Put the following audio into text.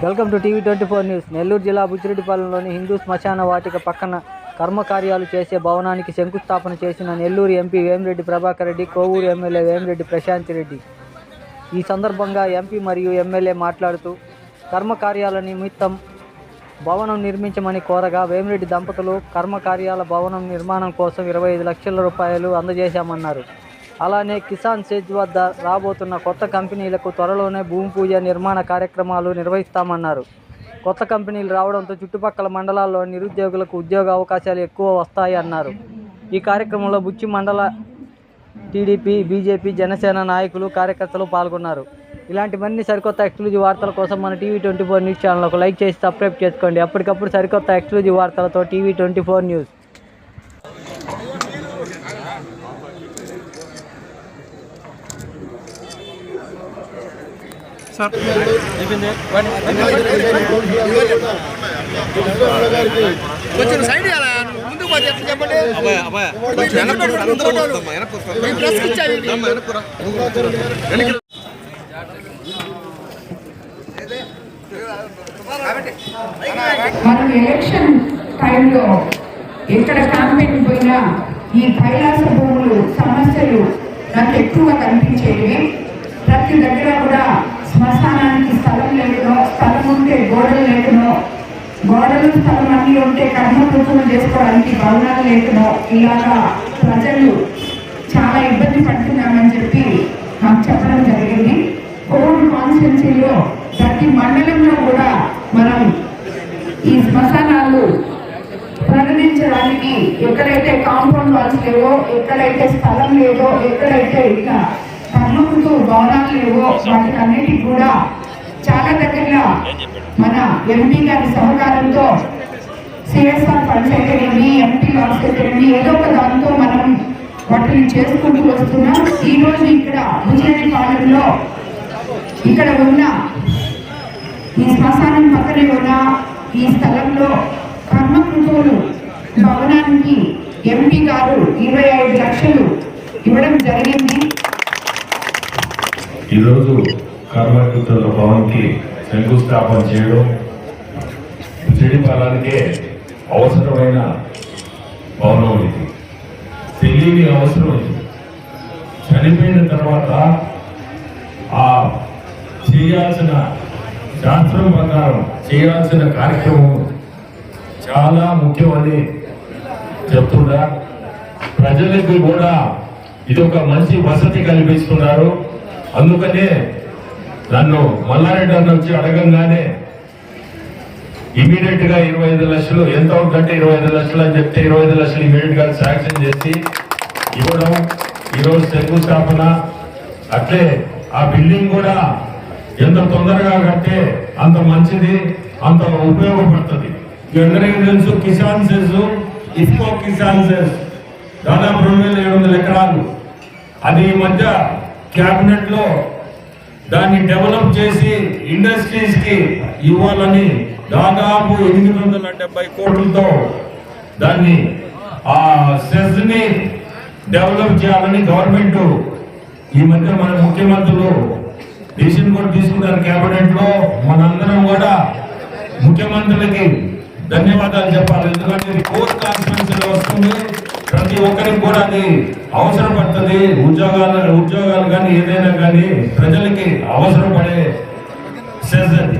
Welcome to TV 24 news. Nellore జిల్లా బుచ్చిరెడ్డిపాలెంలోని హిందూ శ్మశాన వాటిక పక్కన కర్మకార్యాలు చేసే భవనానికి శంకుస్థాపన చేసిన నెల్లూరు ఎంపీ వేమిరెడ్డి ప్రభాకర్ రెడ్డి, కోవూరు ఎమ్మెల్యే వేమిరెడ్డి ప్రశాంత్ రెడ్డి. ఈ సందర్భంగా ఎంపీ మరియు ఎమ్మెల్యే మాట్లాడుతూ కర్మకార్యాల నిమిత్తం భవనం నిర్మించమని కోరగా వేమిరెడ్డి దంపతులు కర్మకార్యాల భవనం నిర్మాణం కోసం 25 లక్షల రూపాయలు అందజేశామన్నారు. అలానే కిసాన్ సెజ్ వద్ద రాబోతున్న కొత్త కంపెనీలకు త్వరలోనే భూమి పూజ నిర్మాణ కార్యక్రమాలు నిర్వహిస్తామన్నారు. కొత్త కంపెనీలు రావడంతో చుట్టుపక్కల మండలాల్లో నిరుద్యోగులకు ఉద్యోగ అవకాశాలు ఎక్కువ వస్తాయి అన్నారు. ఈ కార్యక్రమంలో బుచ్చి మండల టీడీపీ, బీజేపీ, జనసేన నాయకులు, కార్యకర్తలు పాల్గొన్నారు. ఇలాంటి మరిన్ని సరికొత్త ఎక్స్క్లూజివ్ వార్తల కోసం మన టీవీ 24 న్యూస్ ఛానల్కు లైక్ చేసి సబ్స్క్రైబ్ చేసుకోండి. అప్పటికప్పుడు సరికొత్త ఎక్స్క్లూజివ్ వార్తలతో టీవీ 24 న్యూస్. కొంచెం సైడ్ ముందుకు చెప్పండి. మనం ఎలక్షన్ టైంలో ఎక్కడ క్యాంపెయిన్ పోయినా ఈ కైలాస భూములు సమస్యలు నాకు ఎక్కువ కనిపించేవి. ప్రతి దగ్గర కూడా శ్మశానానికి స్థలం లేకనో, స్థలం ఉంటే గోడలు లేకనో, గోడలు స్థలం అన్నీ ఉంటే కర్మకృతులు చేసుకోవడానికి భవనాలు లేకనో, ఇలాగా ప్రజలు చాలా ఇబ్బంది పడుతున్నామని చెప్పి నాకు చెప్పడం జరిగింది. కోవిడ్ కాన్స్టిట్యున్సీలో ప్రతి మండలంలో కూడా మనం ఈ శ్మశానాలు ప్రకటించడానికి ఎక్కడైతే కాంపౌండ్ వాల్స్ లేవో, ఎక్కడైతే స్థలం లేదో, ఎక్కడైతే ఇంకా కర్మకృతు భవనాలు లేవో వాటికి అన్నిటికీ కూడా చాలా దగ్గర మన ఎంపీ గారి సహకారంతో సిఎస్ఆర్ ఫండ్స్ అయితేనేమి, ఎంపీ లాస్ అయితేనేమి, ఏదో ఒక దాంతో మనం వాటిని చేసుకుంటూ వస్తున్నాం. ఈరోజు ఇక్కడ బుచ్చిరెడ్డిపాలెంలో ఇక్కడ ఉన్న ఈ శ్మశానం పక్కనే ఉన్న ఈ స్థలంలో కర్మకృతువులు భవనానికి ఎంపీ గారు 25 లక్షలు ఇవ్వడం జరిగింది. ఈరోజు కర్మకృతుల భవన్కి శంకుస్థాపన చేయడం బుచ్చిరెడ్డిపాలెంకే అవసరమైన భవనం ఇది. తెలియని అవసరం ఇది. చనిపోయిన తర్వాత ఆ చేయాల్సిన శాస్త్రం ప్రకారం చేయాల్సిన కార్యక్రమం చాలా ముఖ్యమని చెప్తున్నా. ప్రజలకు కూడా ఇది ఒక మంచి వసతి కల్పిస్తున్నారు. అందుకనే నన్ను మల్లారెడ్డి అన్న వచ్చి అడగంగానే ఇమీడియట్ గా 25 లక్షలు ఎంత అవుతుందంటే 25 లక్షలు అని చెప్తే 25 లక్షలు ఇమీడియట్ గా శాంక్షన్ చేసి ఇవ్వడం, ఈరోజు శంకుస్థాపన. అట్లే ఆ బిల్డింగ్ కూడా ఎంత తొందరగా కట్టే అంత మంచిది, అంత ఉపయోగపడుతుంది. అందరికీ తెలుసు కిసాన్ సెజ్, ఇఫ్కో కిసాన్ సెజ్ దాదాపు 2700 ఎకరాలు. అది ఈ మధ్య క్యాబినెట్ లో దాన్ని డెవలప్ చేసి ఇండస్ట్రీస్ కి ఇవ్వాలని దాదాపు 870 కోట్లతో దాన్ని ఆ సెజ్ ని డెవలప్ చేయాలని గవర్నమెంట్ ఈ మధ్య మన ముఖ్యమంత్రులు డిసిషన్ కూడా తీసుకున్నారు క్యాబినెట్ లో. మనందరం కూడా ముఖ్యమంత్రులకి ధన్యవాదాలు చెప్పాలి. ఎందుకంటే ఇది కోర్ కాన్స్టిట్యున్సీలో వస్తుంది. ప్రతి ఒక్కరికి కూడా అది అవసరపడుతుంది. ఉద్యోగాలు కానీ ఏదైనా కానీ ప్రజలకి అవసరపడే సెజ్ అది.